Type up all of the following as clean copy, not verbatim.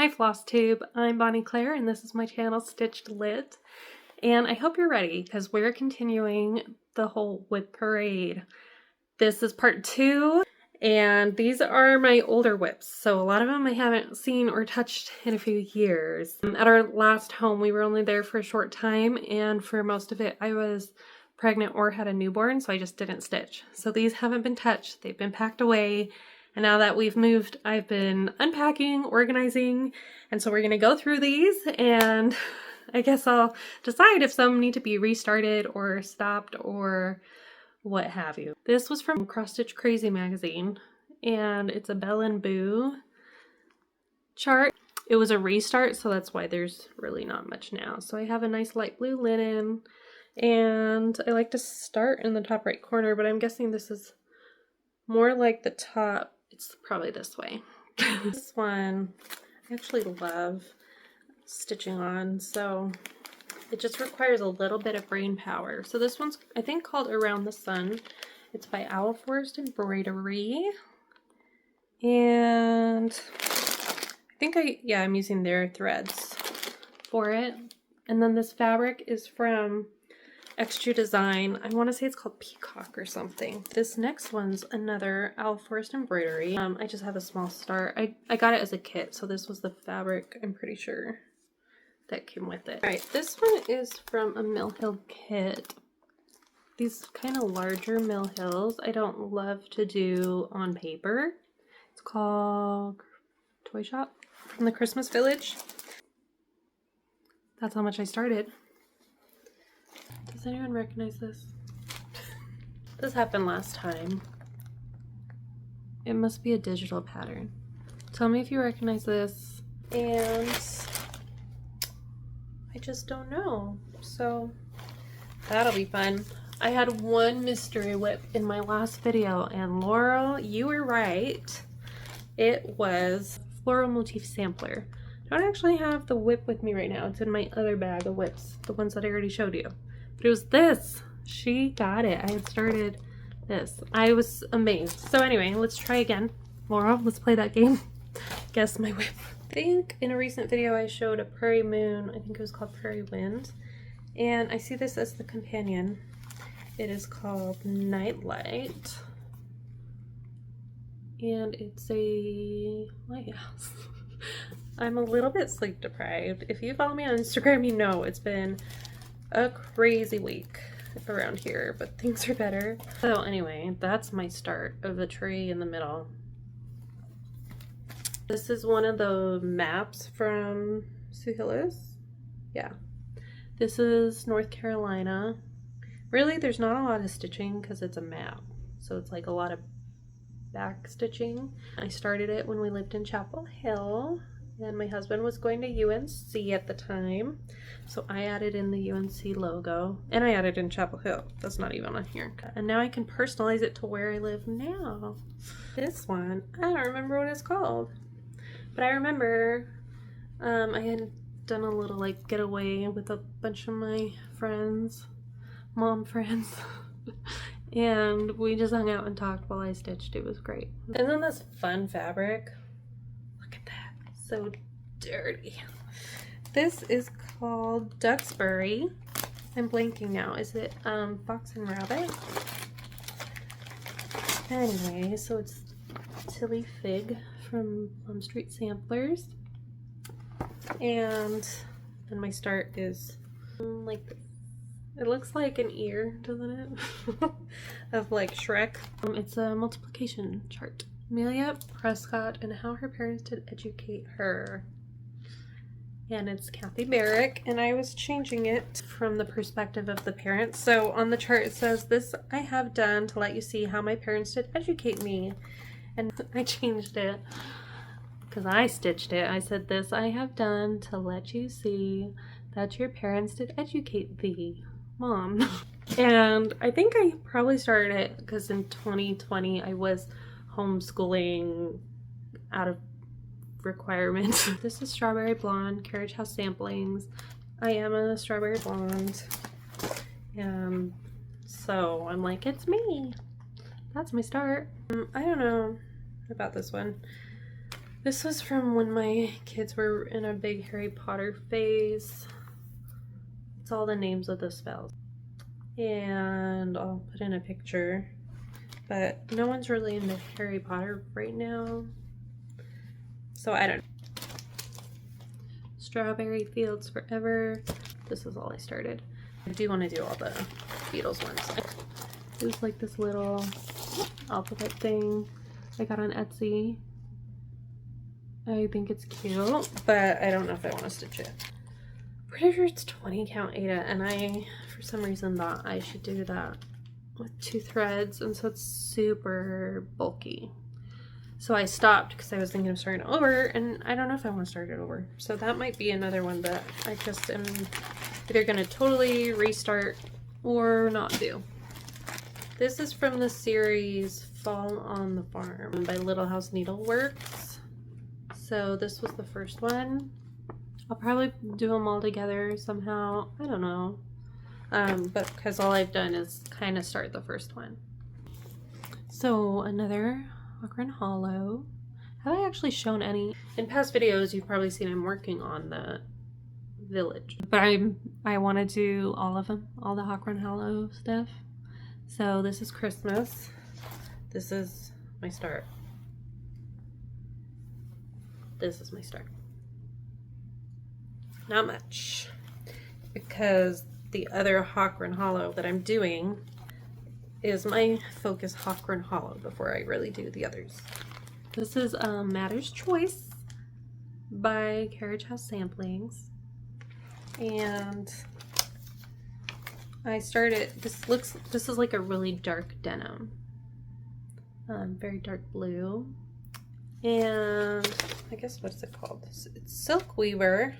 Hi Flosstube, I'm Bonnie Claire and this is my channel Stitched Lit. And I hope you're ready because we're continuing the whole WIP parade. This is part 2 and these are my older WIPs. So a lot of them I haven't seen or touched in a few years. At our last home we were only there for a short time and for most of it I was pregnant or had a newborn, so I just didn't stitch. So these haven't been touched, they've been packed away. And now that we've moved, I've been unpacking, organizing, and so we're gonna go through these and I guess I'll decide if some need to be restarted or stopped or what have you. This was from Cross Stitch Crazy magazine and it's a Belle and Boo chart. It was a restart, so that's why there's really not much now. So I have a nice light blue linen and I like to start in the top right corner, but I'm guessing this is more like the top. It's probably this way. This one I actually love stitching on, so it just requires a little bit of brain power. So this one's I think called Around the Sun. It's by Owl Forest Embroidery, and I think I'm using their threads for it. And then this fabric is from Extra Design. I want to say it's called Peacock or something. This next one's another Owl Forest Embroidery. I just have a small start. I got it as a kit, so this was the fabric, I'm pretty sure, that came with it. Alright, this one is from a Mill Hill kit. These kind of larger Mill Hills I don't love to do on paper. It's called Toy Shop from the Christmas Village. That's how much I started. Does anyone recognize this? This happened last time. It must be a digital pattern. Tell me if you recognize this. And I just don't know. So that'll be fun. I had one mystery WIP in my last video and Laurel, you were right. It was Floral Motif Sampler. I don't actually have the WIP with me right now. It's in my other bag of WIPs, the ones that I already showed you. But it was this. She got it. I had started this. I was amazed. So anyway, let's try again. Laurel, let's play that game. Guess my WIP. I think in a recent video I showed a Prairie Moon. I think it was called Prairie Wind. And I see this as the companion. It is called Nightlight. And it's a lighthouse. I'm a little bit sleep deprived. If you follow me on Instagram, you know it's been a crazy week around here, but things are better. So anyway, that's my start of the tree in the middle. This is one of the maps from Sue Hillis. Yeah. This is North Carolina. Really, there's not a lot of stitching because it's a map. So it's like a lot of back stitching. I started it when we lived in Chapel Hill. And my husband was going to UNC at the time, so I added in the UNC logo, and I added in Chapel Hill. That's not even on here. And now I can personalize it to where I live now. This one, I don't remember what it's called, but I remember I had done a little like getaway with a bunch of my friends, mom friends, and we just hung out and talked while I stitched. It was great. And then this fun fabric. So dirty. This is called Duxbury. I'm blanking now. Is it Fox and Rabbit? Anyway, so it's Tilly Fig from Plum Street Samplers. And then my start is like this. It looks like an ear, doesn't it? Of like Shrek. It's a multiplication chart. Amelia Prescott and How Her Parents Did Educate Her. And it's Kathy Barrick, and I was changing it from the perspective of the parents. So on the chart it says, "This I have done to let you see how my parents did educate me." And I changed it because I stitched it. I said, "This I have done to let you see that your parents did educate thee, Mom." And I think I probably started it because in 2020 I was homeschooling out of requirements. This is Strawberry Blonde, Carriage House Samplings. I am a Strawberry Blonde. So I'm like, it's me. That's my start. I don't know about this one. This was from when my kids were in a big Harry Potter phase. It's all the names of the spells. And I'll put in a picture. But no one's really into Harry Potter right now. So I don't know. Strawberry Fields Forever. This is all I started. I do want to do all the Beatles ones. It was like this little alphabet thing I got on Etsy. I think it's cute, but I don't know if I want to stitch it. Pretty sure it's 20 count Ada, and I, for some reason, thought I should do that with 2 threads, and so it's super bulky. So I stopped because I was thinking of starting over, and I don't know if I want to start it over. So that might be another one that I just am either going to totally restart or not do. This is from the series Fall on the Farm by Little House Needleworks. So this was the first one. I'll probably do them all together somehow. I don't know. But because all I've done is kind of start the first one. So another Awkward Hollow. Have I actually shown any? In past videos, you've probably seen I'm working on the village. But I want to do all of them, all the Awkward Hollow stuff. So this is Christmas. This is my start. This is my start. Not much, because the other Awkward Hollow that I'm doing is my focus Awkward Hollow before I really do the others. This is Matter's Choice by Carriage House Samplings, and I started. This is like a really dark denim, very dark blue, and I guess what is it called? It's Silk Weaver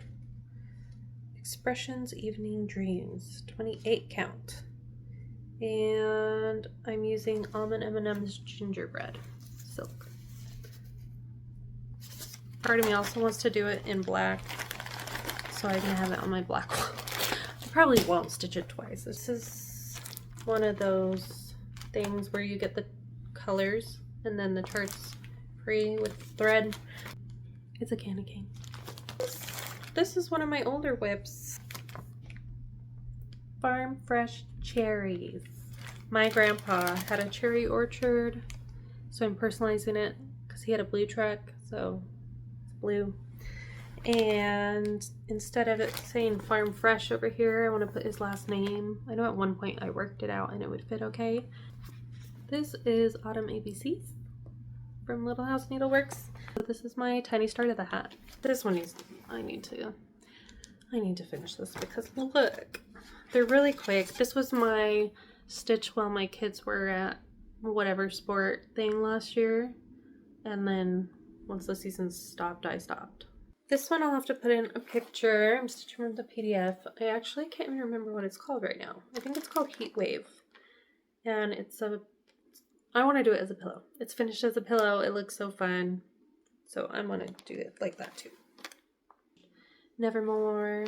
Expressions Evening Dreams, 28 count. And I'm using Almond M&M's Gingerbread Silk. Part of me also wants to do it in black, so I can have it on my black wall. I probably won't stitch it twice. This is one of those things where you get the colors and then the charts free with thread. It's a candy cane. This is one of my older WIPs. Farm Fresh Cherries. My grandpa had a cherry orchard, so I'm personalizing it because he had a blue truck, so it's blue. And instead of it saying Farm Fresh over here, I want to put his last name. I know at one point I worked it out and it would fit okay. This is Autumn ABCs from Little House Needleworks. This is my tiny start of the hat. This one is, I need to finish this because look, they're really quick. This was my stitch while my kids were at whatever sport thing last year, and then once the season stopped, I stopped. This one I'll have to put in a picture. I'm stitching from the PDF. I actually can't even remember what it's called right now. I think it's called Heat Wave, and I want to do it as a pillow. It's finished as a pillow. It looks so fun, so I'm gonna do it like that too. Nevermore.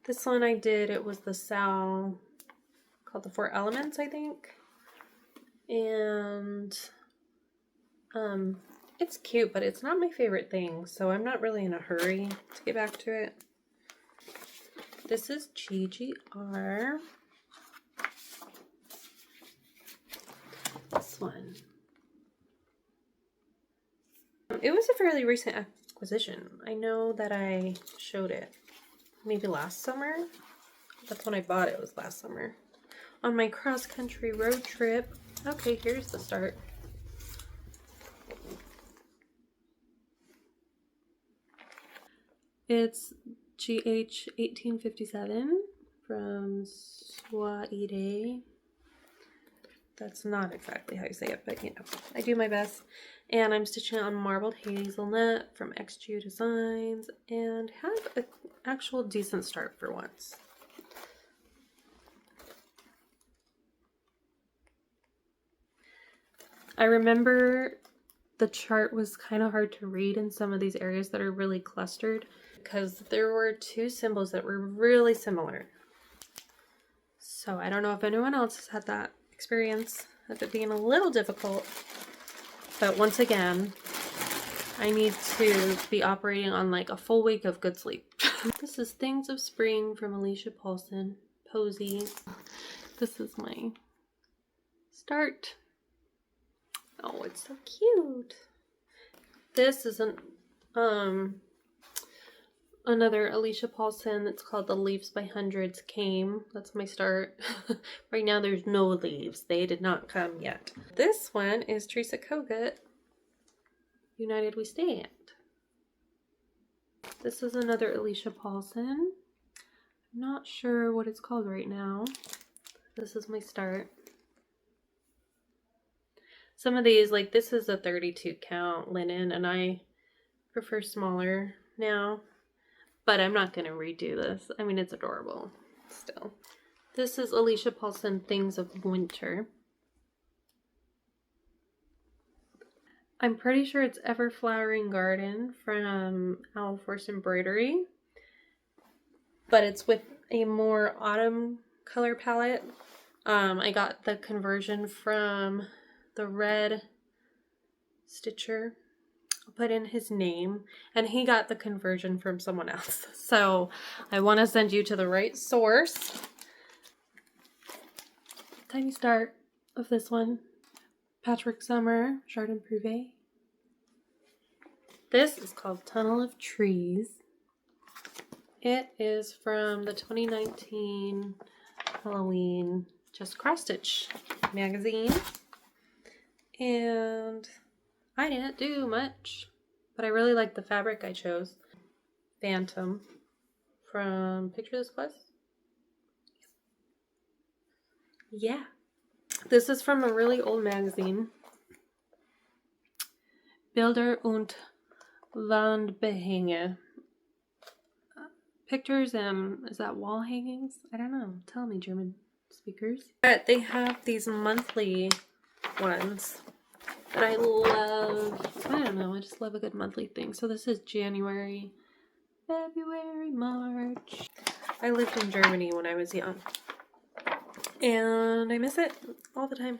This one I did, it was the Sal, called the 4 Elements, I think. And it's cute, but it's not my favorite thing, so I'm not really in a hurry to get back to it. This is GGR. This one. It was a fairly recent acquisition. I know that I showed it maybe last summer. That's when I bought it, was last summer. On my cross-country road trip. Okay, here's the start. It's GH 1857 from Swahili. That's not exactly how you say it, but you know, I do my best. And I'm stitching on Marbled Hazelnut from XG Designs and have an actual decent start for once. I remember the chart was kind of hard to read in some of these areas that are really clustered because there were 2 symbols that were really similar. So I don't know if anyone else has had that experience. of it being a little difficult. But once again, I need to be operating on like a full week of good sleep. This is Things of Spring from Alicia Paulson. Posy. This is my start. Oh, it's so cute. This is another Alicia Paulson. It's called The Leaves by Hundreds Came. That's my start. Right now there's no leaves. They did not come yet. This one is Teresa Kogut, United We Stand. This is another Alicia Paulson. I'm not sure what it's called right now. This is my start. Some of these, like this is a 32 count linen and I prefer smaller now, but I'm not going to redo this. I mean, it's adorable still. This is Alicia Paulson, Things of Winter. I'm pretty sure it's Ever Flowering Garden from Owl Force Embroidery, but it's with a more autumn color palette. I got the conversion from the red stitcher. I'll put in his name, and he got the conversion from someone else. So I want to send you to the right source. Tiny start of this one. Patrick Summer, Jardin Privé. This is called Tunnel of Trees. It is from the 2019 Halloween Just Cross Stitch magazine. And I didn't do much, but I really like the fabric I chose. Phantom from Picture This Plus. Yeah. This is from a really old magazine. Bilder und Wandbehänge. Pictures and, is that wall hangings? I don't know. Tell me, German speakers. But they have these monthly ones that I love. I don't know, I just love a good monthly thing. So this is January, February, March. I lived in Germany when I was young and I miss it all the time.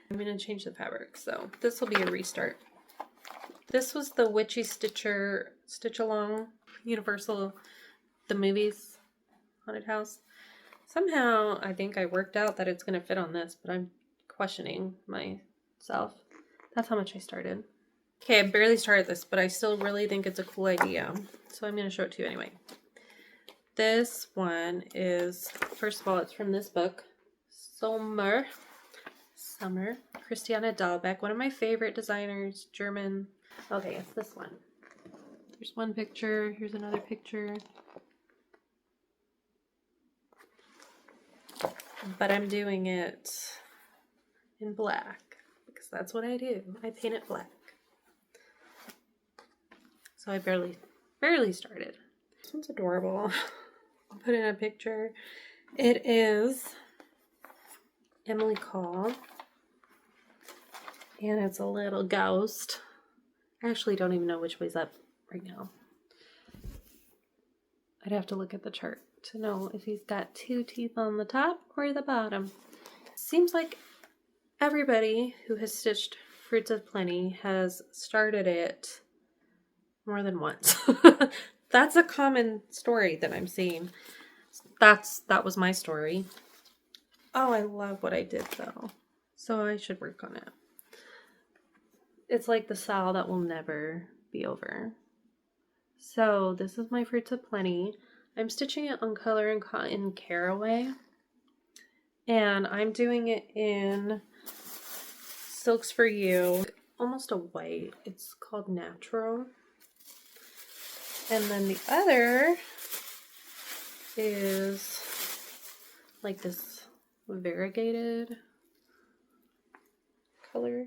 I'm gonna change the fabric, so this will be a restart. This was the Witchy Stitcher Stitch Along Universal, the movies, haunted house. Somehow I think I worked out that it's gonna fit on this, but I'm questioning myself. That's how much I started. Okay, I barely started this, but I still really think it's a cool idea. So I'm going to show it to you anyway. This one is, first of all, it's from this book, Summer, Christiane Dahlbeck, one of my favorite designers, German. Okay, it's this one. Here's one picture, here's another picture. But I'm doing it in black because that's what I do. I paint it black. So I barely started. This one's adorable. I'll put in a picture. It is Emily Call. And it's a little ghost. I actually don't even know which way's up right now. I'd have to look at the chart to know if he's got 2 teeth on the top or the bottom. Seems like everybody who has stitched Fruits of Plenty has started it more than once. That's a common story that I'm seeing. That was my story. Oh, I love what I did though. So I should work on it. It's like the style that will never be over. So this is my Fruits of Plenty. I'm stitching it on Color and Cotton Caraway. And I'm doing it in Silks for You. Almost a white. It's called Natural. And then the other is like this variegated color.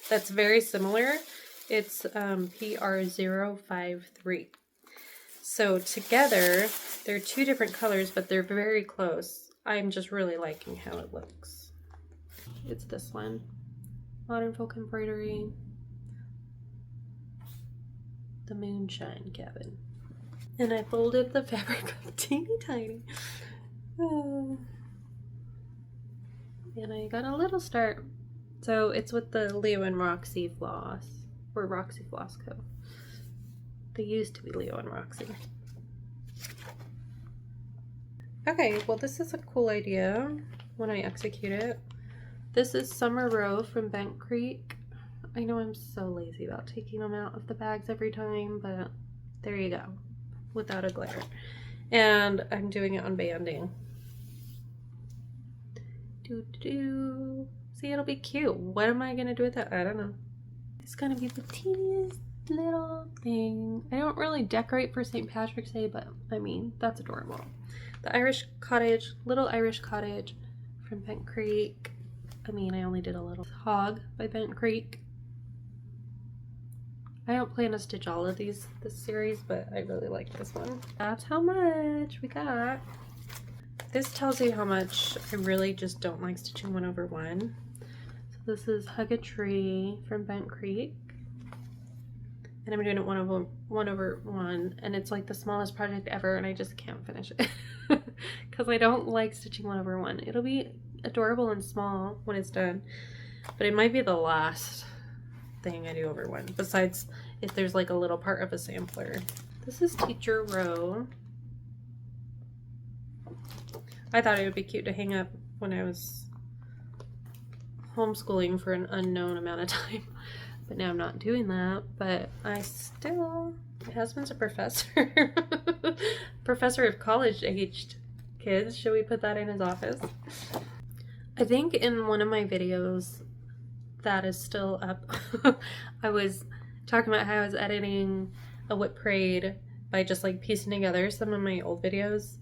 That's very similar. It's PR053. So together, they're 2 different colors, but they're very close. I'm just really liking how it looks. It's this one. Modern Folk Embroidery. The Moonshine Cabin. And I folded the fabric up teeny tiny. And I got a little start. So it's with the Leo and Roxy Floss, or Roxy Floss Co. They used to be Leo and Roxy. Okay, well this is a cool idea when I execute it. This is Summer Row from Bent Creek. I know I'm so lazy about taking them out of the bags every time, but there you go, without a glare. And I'm doing it on banding. See, it'll be cute. What am I gonna do with it? I don't know. It's gonna be the teeniest little thing. I don't really decorate for St. Patrick's Day, but I mean, that's adorable. The Irish Cottage, Little Irish Cottage from Bent Creek. I mean, I only did a little. Hog by Bent Creek. I don't plan to stitch all of this series, but I really like this one. That's how much we got. This tells you how much I really just don't like stitching 1/1. So this is Hug a Tree from Bent Creek. And I'm doing it 1/1, and it's like the smallest project ever, and I just can't finish it. Because I don't like stitching 1/1. It'll be adorable and small when it's done, but it might be the last thing I do over one, besides if there's like a little part of a sampler. This is Teacher Row. I thought it would be cute to hang up when I was homeschooling for an unknown amount of time, but now I'm not doing that. But I still, my husband's a professor. Professor of college-aged kids. Should we put that in his office? I think in one of my videos that is still up, I was talking about how I was editing a WIP parade by just like piecing together some of my old videos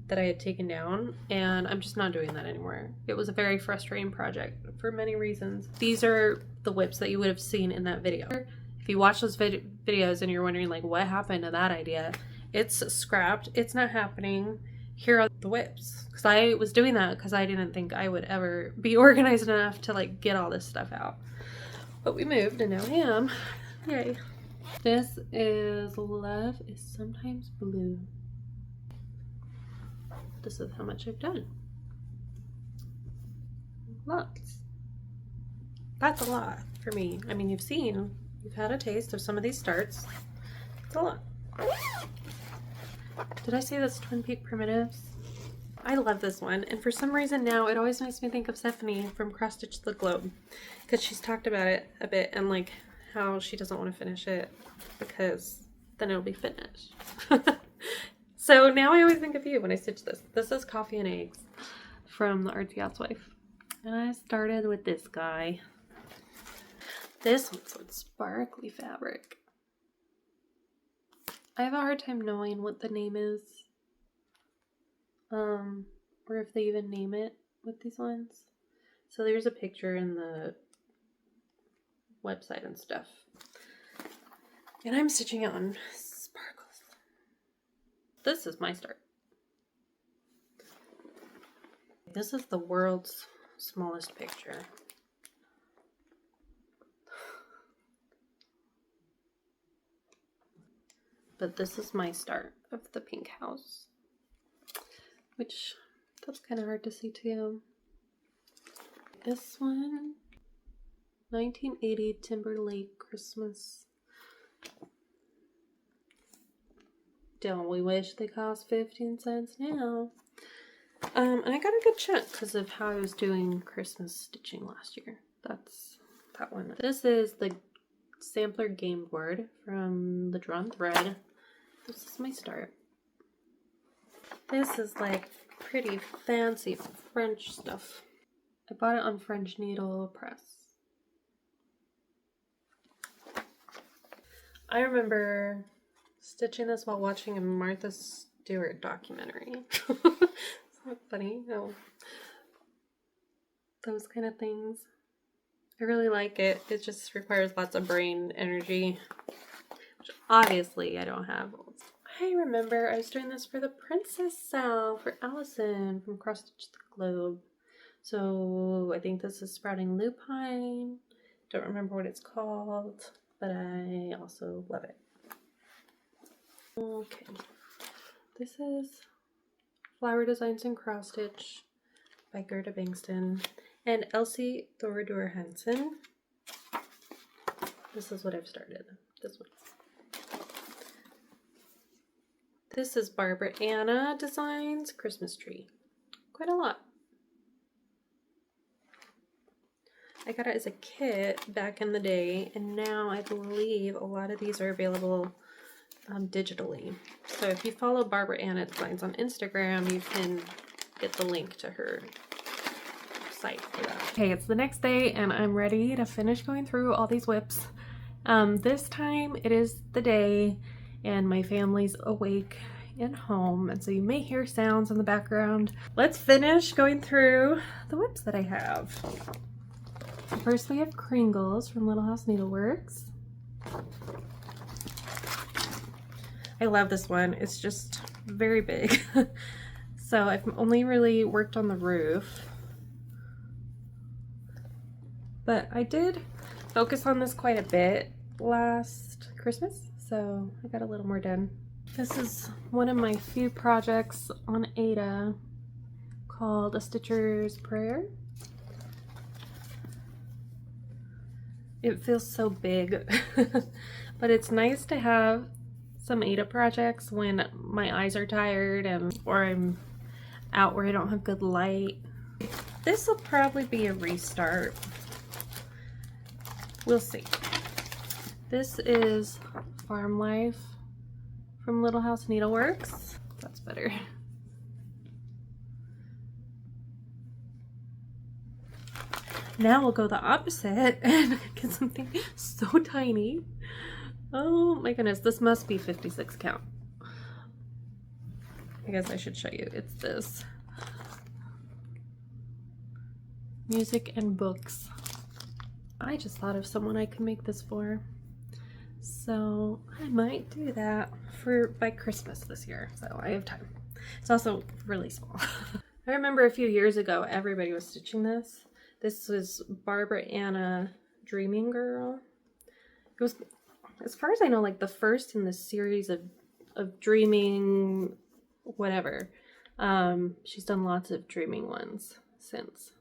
that I had taken down, and I'm just not doing that anymore. It was a very frustrating project for many reasons. These are the WIPs that you would have seen in that video. If you watch those videos and you're wondering like what happened to that idea, it's scrapped, it's not happening. Here are the WIPs. Because I was doing that because I didn't think I would ever be organized enough to like get all this stuff out. But we moved and now I am. Yay. This is Love is Sometimes Blue. This is how much I've done. Lots. That's a lot for me. I mean, you've had a taste of some of these starts. It's a lot. Did I say that's Twin Peak Primitives? I love this one, and for some reason now it always makes me think of Stephanie from Cross Stitch the Globe, because she's talked about it a bit and like how she doesn't want to finish it because then it'll be finished. So now I always think of you when I stitch this. This is Coffee and Eggs from the Artsy Housewife, and I started with this guy. This one's with sparkly fabric. I have a hard time knowing what the name is, or if they even name it with these ones. So there's a picture in the website and stuff. And I'm stitching it on sparkles. This is my start. This is the world's smallest picture. But this is my start of the pink house, which that's kind of hard to see too. This one, 1980 Timberlake Christmas. Don't we wish they cost 15 cents now? And I got a good chunk because of how I was doing Christmas stitching last year. That's that one. This is the sampler game board from the Drawn Thread. This is my start. This is like pretty fancy French stuff. I bought it on French Needle Press. I remember stitching this while watching a Martha Stewart documentary. It's not funny, no. Those kind of things. I really like it. It just requires lots of brain energy, which obviously I don't have. I remember I was doing this for the Princess Sal for Allison from Cross Stitch the Globe. So I think this is Sprouting Lupine. Don't remember what it's called, but I also love it. Okay, this is Flower Designs in Cross Stitch by Gerda Bankston. and Elsie Thorador Hansen. This is what I've started. This one. This is Barbara Anna Designs Christmas Tree. Quite a lot. I got it as a kit back in the day, and now I believe a lot of these are available digitally. So if you follow Barbara Anna Designs on Instagram, you can get the link to her site for that. Okay, it's the next day and I'm ready to finish going through all these WIPs. This time it is the day and my family's awake and home, and so you may hear sounds in the background. Let's finish going through the WIPs that I have. First we have Kringles from Little House Needleworks. I love this one. It's just very big. So I've only really worked on the roof, but I did focus on this quite a bit last Christmas, so I got a little more done. This is one of my few projects on Ada called A Stitcher's Prayer. It feels so big, but it's nice to have some Ada projects when my eyes are tired or I'm out where I don't have good light. This will probably be a restart. We'll see. This is Farm Life from Little House Needleworks. That's better. Now we'll go the opposite and get something so tiny. Oh my goodness, this must be 56 count. I guess I should show you. It's this. Music and books. I just thought of someone I could make this for. So I might do that by Christmas this year, so I have time. It's also really small. I remember a few years ago everybody was stitching this. This was Barbara Anna Dreaming Girl. It was, as far as I know, like the first in the series of dreaming whatever. She's done lots of dreaming ones since.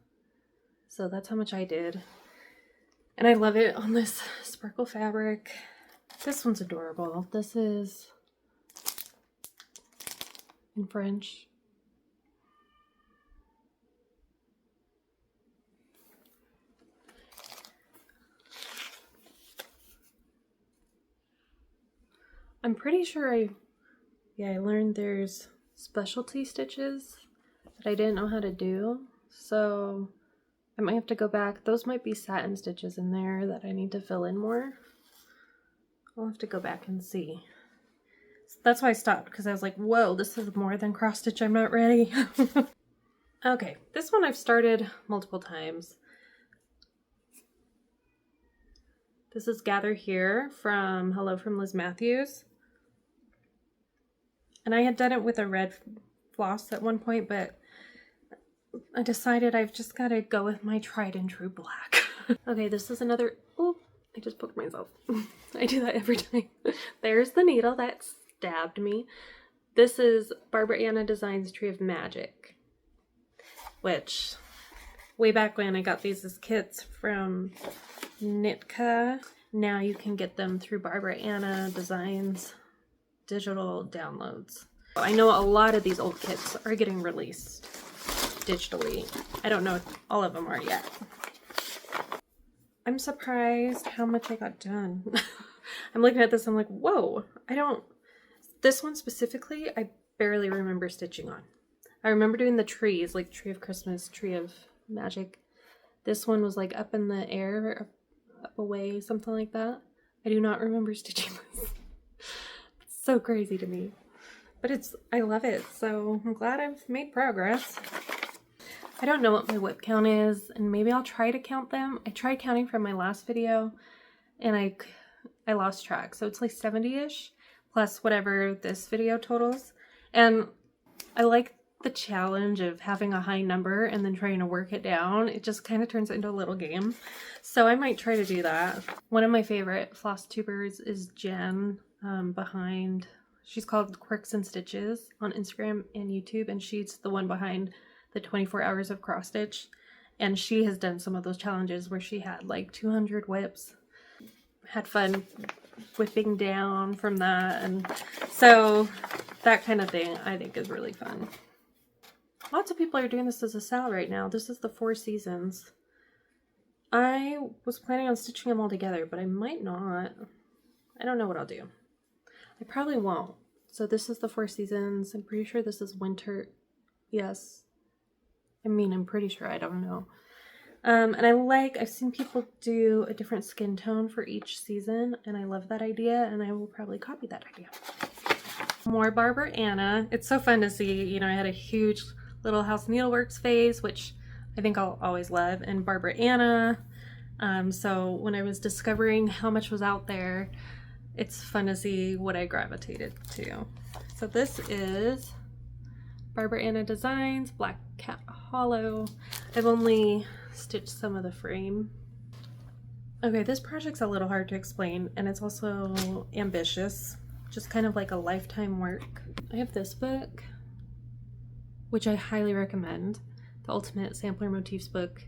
So that's how much I did. And I love it on this sparkle fabric. This one's adorable. This is in French. I'm pretty sure I learned there's specialty stitches that I didn't know how to do. So I might have to go back. Those might be satin stitches in there that I need to fill in more. I'll have to go back and see. So that's why I stopped, because I was like, whoa, this is more than cross stitch. I'm not ready. Okay, this one I've started multiple times. This is Gather Here from Hello from Liz Matthews. And I had done it with a red floss at one point, but I decided I've just got to go with my tried and true black. Okay, this is another, oh, I just poked myself. I do that every time. There's the needle that stabbed me. This is Barbara Anna Designs Tree of Magic, which way back when I got these as kits from Nitka. Now you can get them through Barbara Anna Designs digital downloads. I know a lot of these old kits are getting released digitally. I don't know if all of them are yet. I'm surprised how much I got done. I'm looking at this, I'm like, whoa, this one specifically, I barely remember stitching on. I remember doing the trees, like Tree of Christmas, Tree of Magic. This one was like up in the air, up away, something like that. I do not remember stitching this. It's so crazy to me. But I love it, so I'm glad I've made progress. I don't know what my WIP count is, and maybe I'll try to count them. I tried counting from my last video, and I lost track. So it's like 70-ish, plus whatever this video totals. And I like the challenge of having a high number and then trying to work it down. It just kind of turns into a little game. So I might try to do that. One of my favorite Flosstubers is Jen behind, she's called Quirks and Stitches on Instagram and YouTube, and she's the one behind the 24 Hours of Cross Stitch. And she has done some of those challenges where she had like 200 whips. Had fun whipping down from that, and so that kind of thing I think is really fun. Lots of people are doing this as a sale right now. This is the 4 seasons. I was planning on stitching them all together, but I might not. I don't know what I'll do. I probably won't. So this is the 4 seasons. I'm pretty sure this is winter. Yes. I mean, I'm pretty sure. I don't know. And I've seen people do a different skin tone for each season, and I love that idea, and I will probably copy that idea. More Barbara Anna. It's so fun to see, you know, I had a huge Little House Needleworks phase, which I think I'll always love, and Barbara Anna. So when I was discovering how much was out there, it's fun to see what I gravitated to. So this is Barbara Anna Designs, Black Cat Hollow. I've only stitched some of the frame. Okay, this project's a little hard to explain, and it's also ambitious, just kind of like a lifetime work. I have this book, which I highly recommend, the Ultimate Sampler Motifs book.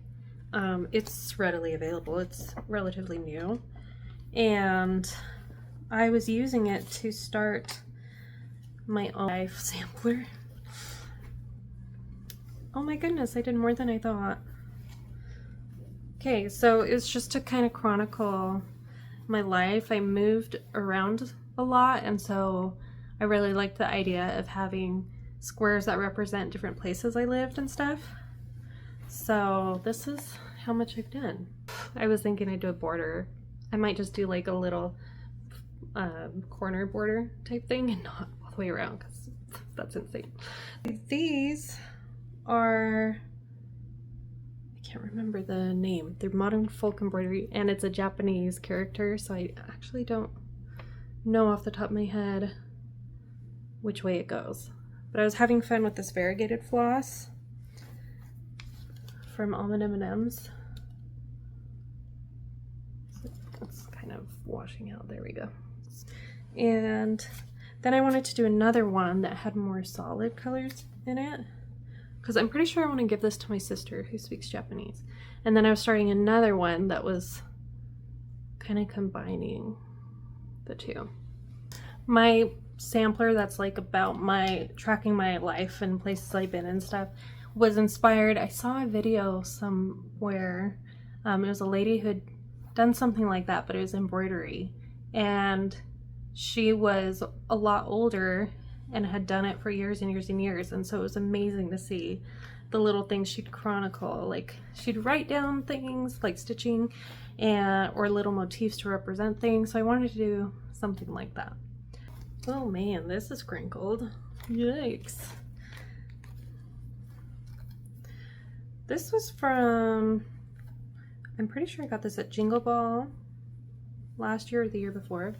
It's readily available. It's relatively new, and I was using it to start my own life sampler. Oh my goodness, I did more than I thought. Okay, so it's just to kind of chronicle my life. I moved around a lot, and so I really liked the idea of having squares that represent different places I lived and stuff. So this is how much I've done. I was thinking I'd do a border. I might just do like a little corner border type thing and not all the way around, because that's insane. These are, I can't remember the name. They're modern folk embroidery, and it's a Japanese character, so I actually don't know off the top of my head which way it goes. But I was having fun with this variegated floss from Almond M&M's. So it's kind of washing out. There we go. And then I wanted to do another one that had more solid colors in it, because I'm pretty sure I want to give this to my sister who speaks Japanese. And then I was starting another one that was kind of combining the two. My sampler that's like about my tracking my life and places I've been and stuff was inspired. I saw a video somewhere. It was a lady who had done something like that, but it was embroidery. And she was a lot older and had done it for years and years and years, and so it was amazing to see the little things she'd chronicle. Like, she'd write down things like stitching or little motifs to represent things, so I wanted to do something like that. Oh man, this is crinkled. Yikes. This was from, I'm pretty sure I got this at Jingle Ball last year or the year before.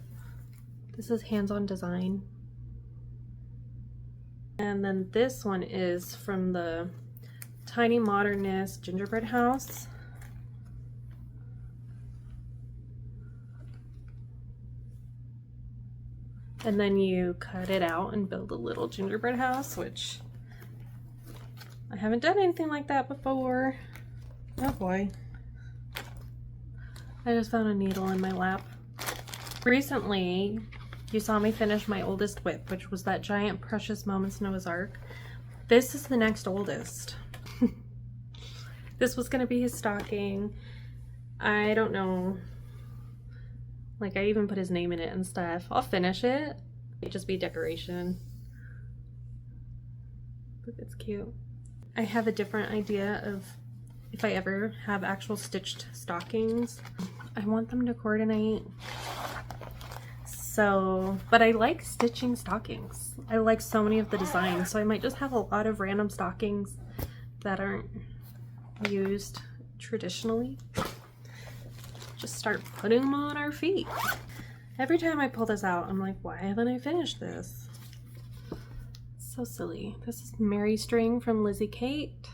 This is Hands-On Design. And then this one is from the Tiny Modernist Gingerbread House. And then you cut it out and build a little gingerbread house, which I haven't done anything like that before. Oh boy. I just found a needle in my lap. Recently, you saw me finish my oldest WIP, which was that giant Precious Moments Noah's Ark. This is the next oldest. This was gonna be his stocking. I don't know. Like, I even put his name in it and stuff. I'll finish it. It'd just be decoration. But it's cute. I have a different idea of if I ever have actual stitched stockings. I want them to coordinate. So, but I like stitching stockings. I like so many of the designs, so I might just have a lot of random stockings that aren't used traditionally. Just start putting them on our feet. Every time I pull this out, I'm like, why haven't I finished this? So silly. This is Mary String from Lizzie Kate.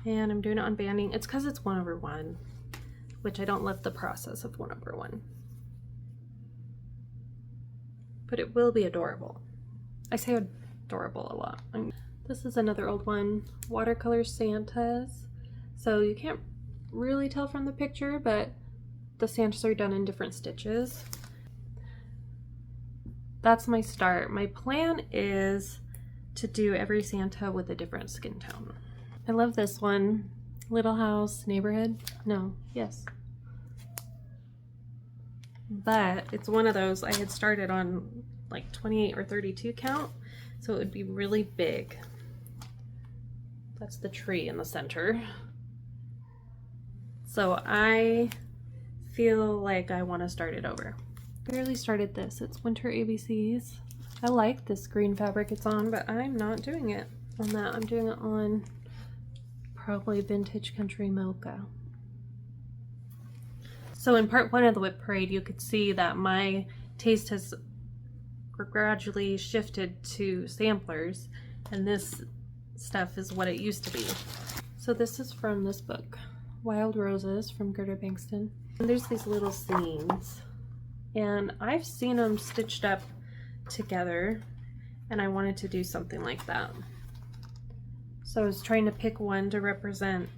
And I'm doing it on banding. It's because it's 1/1, which I don't love the process of 1/1. But it will be adorable. I say adorable a lot. This is another old one. Watercolor Santas. So you can't really tell from the picture, but the Santas are done in different stitches. That's my start. My plan is to do every Santa with a different skin tone. I love this one. Little house, neighborhood. No, yes. But it's one of those I had started on like 28 or 32 count, so it would be really big. That's the tree in the center. So I feel like I want to start it over. Barely started this. It's Winter ABCs. I like this green fabric it's on, but I'm not doing it on that. I'm doing it on probably Vintage Country Mocha. So in part one of the WIP parade, you could see that my taste has gradually shifted to samplers, and this stuff is what it used to be. So this is from this book, Wild Roses from Gerda Bankston. And there's these little scenes, and I've seen them stitched up together, and I wanted to do something like that. So I was trying to pick one to represent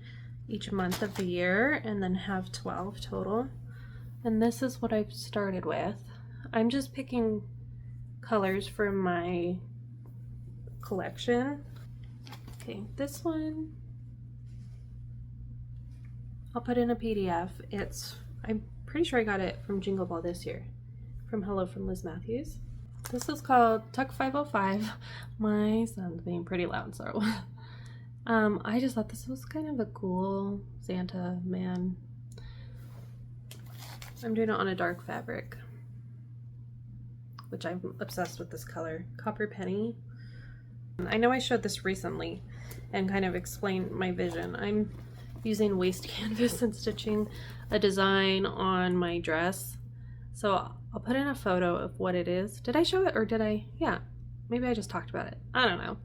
each month of the year and then have 12 total. And this is what I've started with. I'm just picking colors from my collection. Okay, this one I'll put in a PDF. I'm pretty sure I got it from Jingle Ball this year, from Hello from Liz Matthews. This is called Tuck 505. My son's being pretty loud, so I just thought this was kind of a cool Santa man. I'm doing it on a dark fabric, which I'm obsessed with this color, Copper Penny. I know I showed this recently and kind of explained my vision. I'm using waste canvas and stitching a design on my dress. So I'll put in a photo of what it is. Did I show it or did I? Yeah, maybe I just talked about it. I don't know.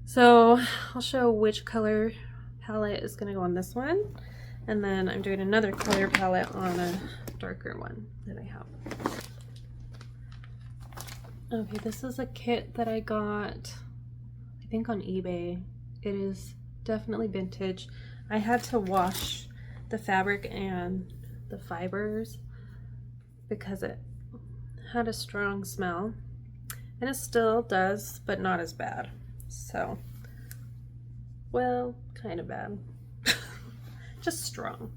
So I'll show which color palette is gonna go on this one. And then I'm doing another color palette on a darker one that I have. Okay, this is a kit that I got, I think on eBay. It is definitely vintage. I had to wash the fabric and the fibers because it had a strong smell, and it still does, but not as bad. So, well, kind of bad. Just strong.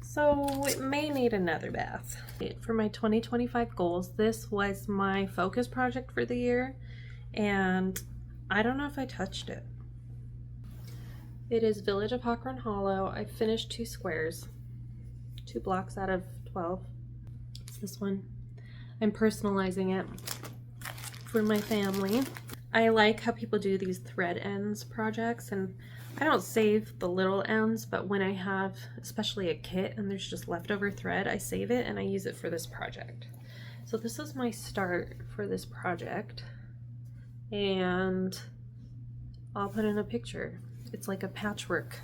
So it may need another bath. For my 2025 goals, this was my focus project for the year, and I don't know if I touched it. It is Village of Hawkhorn Hollow. I finished 2 squares, 2 blocks out of 12. It's this one. I'm personalizing it for my family. I like how people do these thread ends projects, and I don't save the little ends, but when I have especially a kit and there's just leftover thread, I save it and I use it for this project. So this is my start for this project, and I'll put in a picture. It's like a patchwork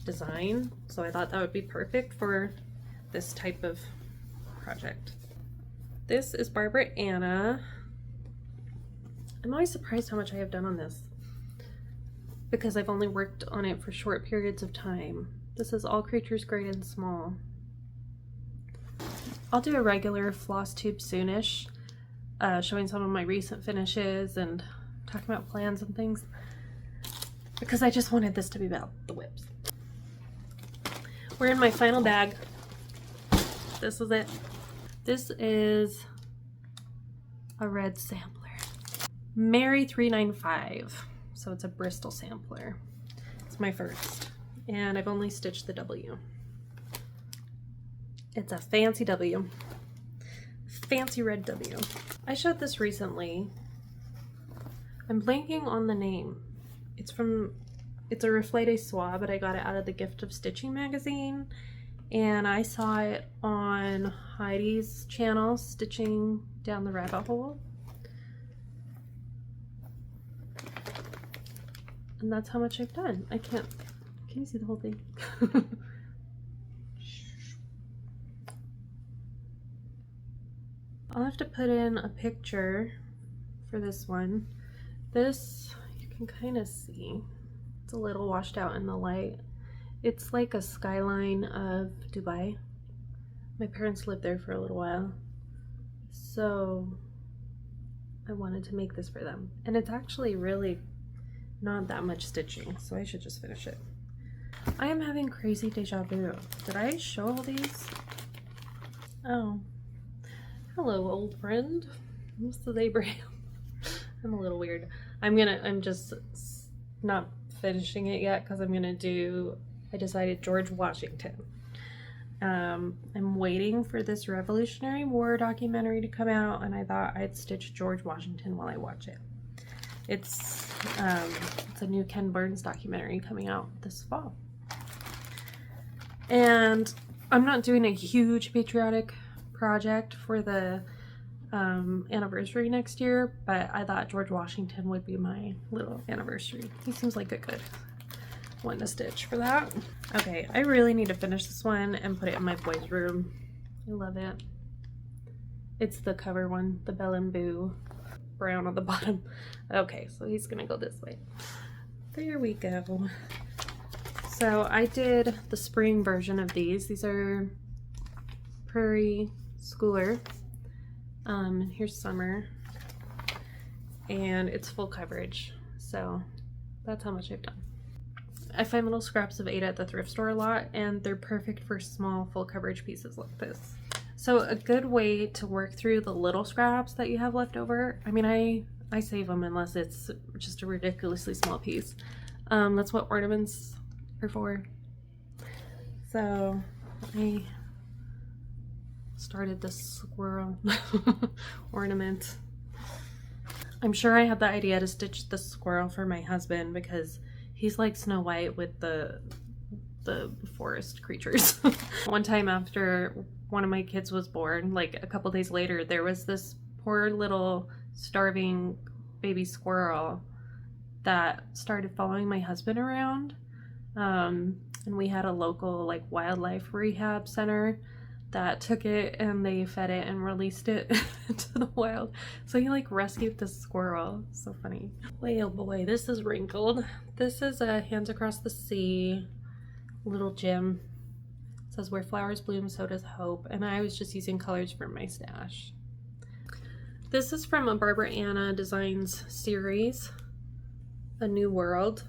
design, so I thought that would be perfect for this type of project. This is Barbara Anna. I'm always surprised how much I have done on this, because I've only worked on it for short periods of time. This is All Creatures Great and Small. I'll do a regular Flosstube soonish, showing some of my recent finishes and talking about plans and things, because I just wanted this to be about the WIPs. We're in my final bag. This is it. This is a red sampler. Mary 395. So it's a Bristol sampler. It's my first, and I've only stitched the W. It's a fancy W. Fancy red W. I showed this recently. I'm blanking on the name. It's a Reflet de Soie, but I got it out of the Gift of Stitching magazine, and I saw it on Heidi's channel, Stitching Down the Rabbit Hole. And that's how much I've done. Can you see the whole thing? I'll have to put in a picture for this one. This, you can kind of see. It's a little washed out in the light. It's like a skyline of Dubai. My parents lived there for a little while, so I wanted to make this for them. And it's actually really not that much stitching, so I should just finish it. I am having crazy deja vu. Did I show all these? Oh. Hello, old friend. Mrs. Abraham. I'm a little weird. I'm just not finishing it yet because I decided George Washington. I'm waiting for this Revolutionary War documentary to come out, and I thought I'd stitch George Washington while I watch it. It's a new Ken Burns documentary coming out this fall. And I'm not doing a huge patriotic project for the anniversary next year, but I thought George Washington would be my little anniversary. He seems like a good one to stitch for that. Okay, I really need to finish this one and put it in my boys' room. I love it. It's the cover one, the Belle and Boo brown on the bottom. Okay, so he's gonna go this way. There we go. So I did the spring version of these. These are Prairie Schooler. And here's summer. And it's full coverage. So that's how much I've done. I find little scraps of Ada at the thrift store a lot, and they're perfect for small full coverage pieces like this. So a good way to work through the little scraps that you have left over, I mean, I save them unless it's just a ridiculously small piece. That's what ornaments are for. So I started this squirrel ornament. I'm sure I had the idea to stitch the squirrel for my husband because he's like Snow White with the forest creatures. One time after one of my kids was born, like a couple days later, there was this poor little starving baby squirrel that started following my husband around. And we had a local like wildlife rehab center that took it, and they fed it and released it into the wild. So he like rescued the squirrel. So funny. Wait, oh boy, this is wrinkled. This is a Hands Across the Sea little gem. It says where flowers bloom, so does hope. And I was just using colors from my stash. This is from a Barbara Anna Designs series, A New World.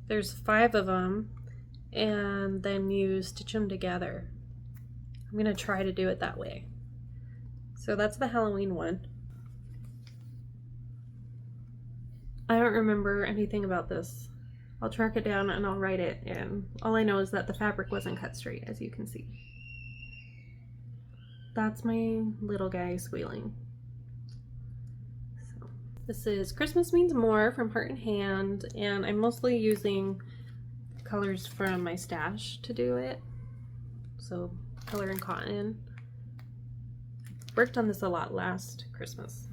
There's 5 of them, and then you stitch them together. I'm gonna try to do it that way. So that's the Halloween one. I don't remember anything about this. I'll track it down and I'll write it in. All I know is that the fabric wasn't cut straight, as you can see. That's my little guy squealing. So this is Christmas Means More from Heart and Hand, and I'm mostly using colors from my stash to do it. So color and cotton. Worked on this a lot last Christmas.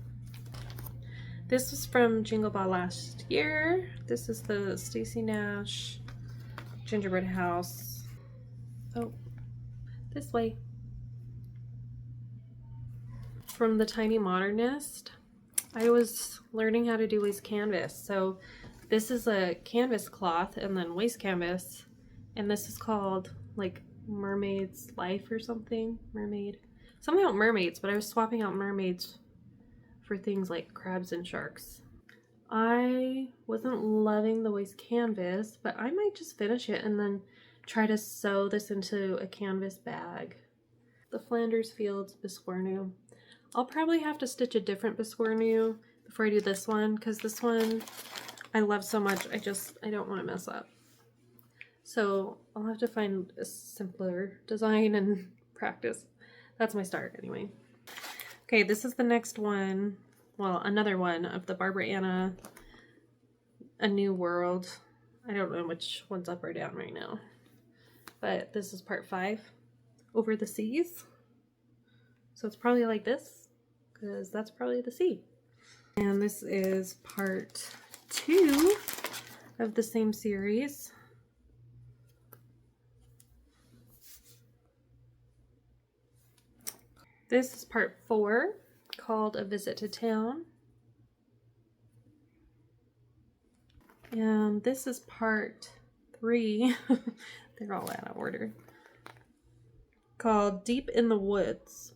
This was from Jingle Ball last year. This is the Stacy Nash gingerbread house. Oh, this way. From the Tiny Modernist. I was learning how to do waste canvas. So this is a canvas cloth and then waste canvas. And this is called like Mermaid's Life or something. Something about mermaids, but I was swapping out mermaids for things like crabs and sharks. I wasn't loving the waste canvas, but I might just finish it and then try to sew this into a canvas bag. The Flanders Fields Bisquernu. I'll probably have to stitch a different Bisquernu before I do this one, because this one I love so much, I don't want to mess up. So I'll have to find a simpler design and practice. That's my start anyway. Okay, this is the next one. Well, another one of the Barbara Anna A New World. I don't know which one's up or down right now. But this is part 5, Over the Seas. So it's probably like this, because that's probably the sea. And this is part 2 of the same series. This is part 4, called A Visit to Town. And this is part 3. They're all out of order. Called Deep in the Woods.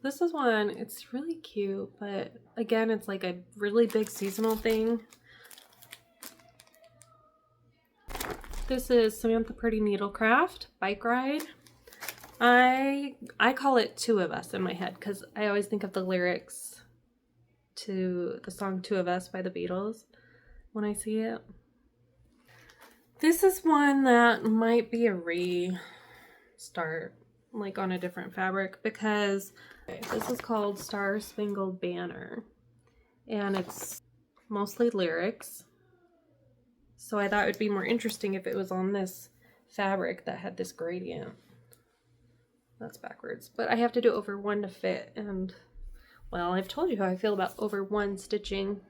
This is one, it's really cute, but again, it's like a really big seasonal thing. This is Samantha Pretty Needlecraft Bike Ride. I call it Two of Us in my head because I always think of the lyrics to the song Two of Us by the Beatles when I see it. This is one that might be a restart, like on a different fabric, because this is called Star Spangled Banner and it's mostly lyrics. So I thought it would be more interesting if it was on this fabric that had this gradient. That's backwards, but I have to do over 1 to fit, and well, I've told you how I feel about over 1 stitching.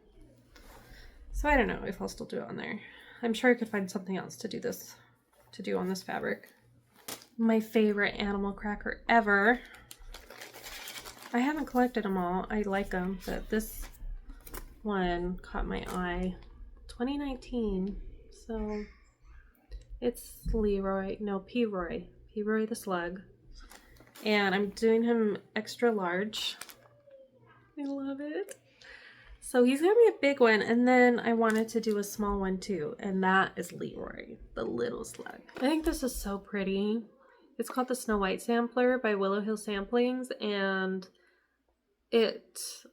So I don't know if I'll still do it on there. I'm sure I could find something else to do on this fabric. My favorite animal cracker ever. I haven't collected them all. I like them, but this one caught my eye. 2019, so it's P-Roy the Slug, and I'm doing him extra large. I love it. So he's gonna be a big one, and then I wanted to do a small one too, and that is Leroy the Little Slug. I think this is so pretty. It's called the Snow White Sampler by Willow Hill Samplings, and it's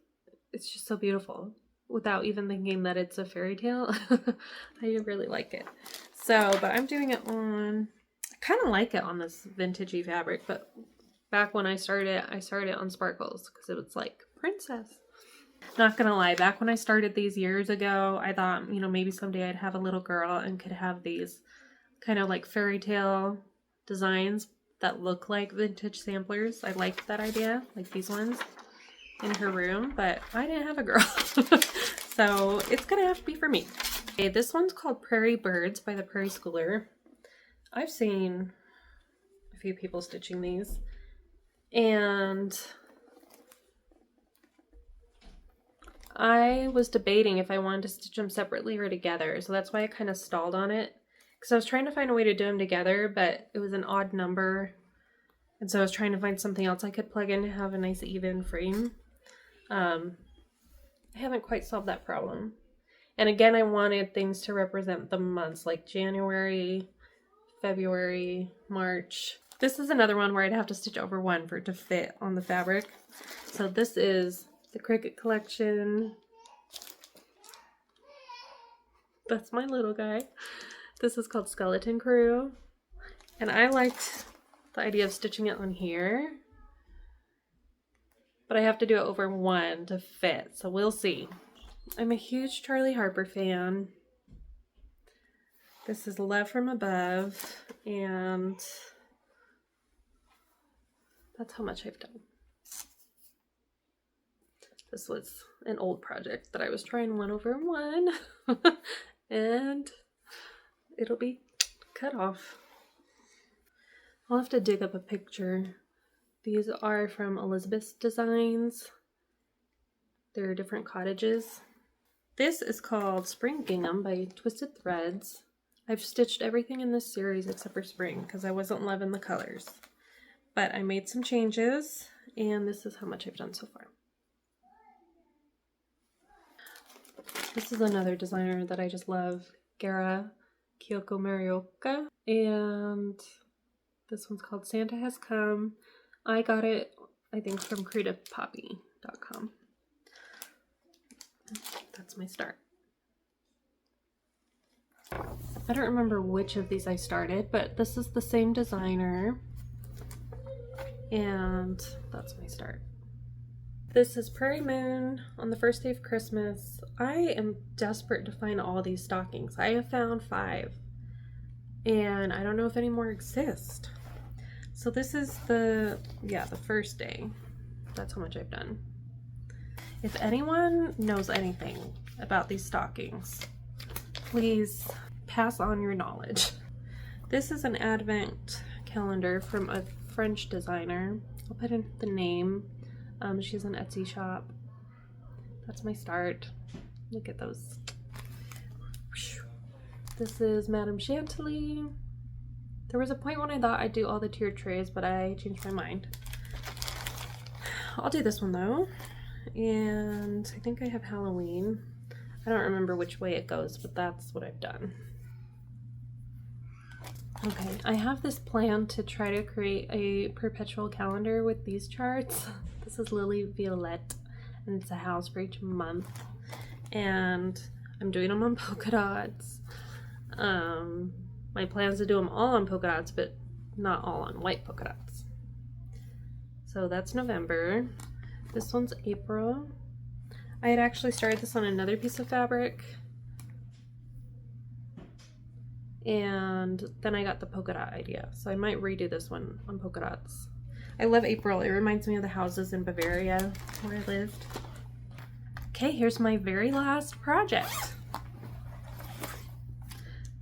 just so beautiful. Without even thinking that it's a fairy tale. I really like it. So, but I'm doing it on, I kind of like it on this vintagey fabric, but back when I started on sparkles because it was like princess. Not gonna lie, back when I started these years ago, I thought, you know, maybe someday I'd have a little girl and could have these kind of like fairy tale designs that look like vintage samplers. I liked that idea, like these ones in her room, but I didn't have a girl. So it's gonna have to be for me. Okay, this one's called Prairie Birds by the Prairie Schooler. I've seen a few people stitching these, and I was debating if I wanted to stitch them separately or together, so that's why I kind of stalled on it, because I was trying to find a way to do them together, but it was an odd number, and so I was trying to find something else I could plug in to have a nice even frame. I haven't quite solved that problem. And again, I wanted things to represent the months, like January, February, March. This is another one where I'd have to stitch over 1 for it to fit on the fabric. So this is the Cricut Collection. That's my little guy. This is called Skeleton Crew. And I liked the idea of stitching it on here, but I have to do it over 1 to fit, so we'll see. I'm a huge Charlie Harper fan. This is Love from Above, and that's how much I've done. This was an old project that I was trying 1 over 1, and it'll be cut off. I'll have to dig up a picture. These are from Elizabeth's Designs. They're different cottages. This is called Spring Gingham by Twisted Threads. I've stitched everything in this series except for spring because I wasn't loving the colors. But I made some changes, and this is how much I've done so far. This is another designer that I just love, Gara Kyoko Marioka, and this one's called Santa Has Come. I got it, I think, from creativepoppy.com. That's my start. I don't remember which of these I started, but this is the same designer, and that's my start. This is Prairie Moon on the first day of Christmas. I am desperate to find all these stockings. I have found 5, and I don't know if any more exist. So this is the first day. That's how much I've done. If anyone knows anything about these stockings, please pass on your knowledge. This is an advent calendar from a French designer. I'll put in the name. She has an Etsy shop. That's my start. Look at those This is Madame Chantilly. There was a point when I thought I'd do all the tiered trays, but I changed my mind. I'll do this one though. And I think I have Halloween. I don't remember which way it goes, but that's what I've done. Okay, I have this plan to try to create a perpetual calendar with these charts. This is Lily Violette, and it's a house for each month. And I'm doing them on polka dots. My plan is to do them all on polka dots, but not all on white polka dots. So that's November. This one's April. I had actually started this on another piece of fabric, and then I got the polka dot idea, so I might redo this one on polka dots. I love April. It reminds me of the houses in Bavaria where I lived. Okay, here's my very last project.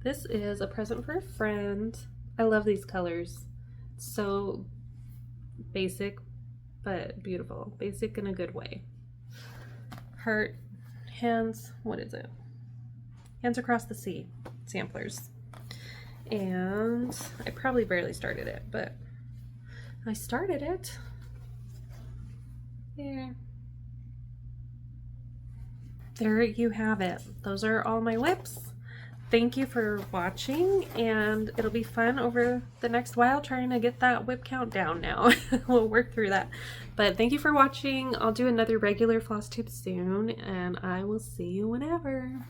This is a present for a friend. I love these colors. So basic, but beautiful. Basic in a good way. Heart, hands, what is it? Hands Across the Sea samplers. And I probably barely started it, but I started it. There you have it. Those are all my WIPs. Thank you for watching, and it'll be fun over the next while trying to get that WIP count down now. We'll work through that. But thank you for watching. I'll do another regular Flosstube soon, and I will see you whenever.